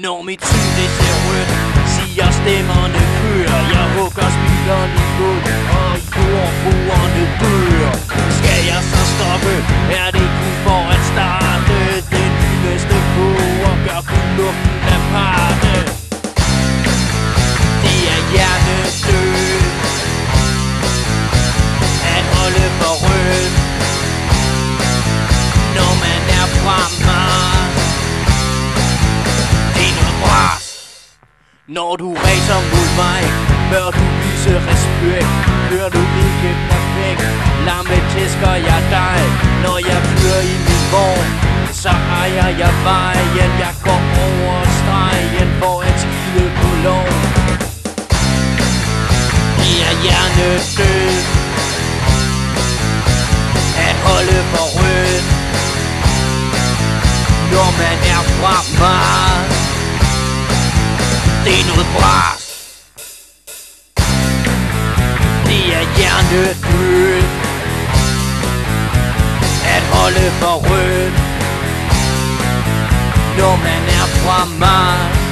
Når mit syn det ser rødt, siger stemmerne kører. Jeg hugger spillerne i gulv, og i jordbrugerne dør. Skal jeg så stoppe, er det kun for at starte. Den nyeste koger gør kun luften aparte. Det er hjernedød at holde for rødt, når man er fra Mars. Det er noget bras. Når du racer mod mig, bør du vise respekt. Kører du ikke perfekt, lamme tæsker jeg dig. Når jeg kører i min vogn, så ejer jeg vejen. Jeg går over stregen for at skide på lov. Det er hjernedød at holde for rødt, når man er fra Mars. Det er noget bras. Det er hjernedød at holde for rødt, når man er fra Mars.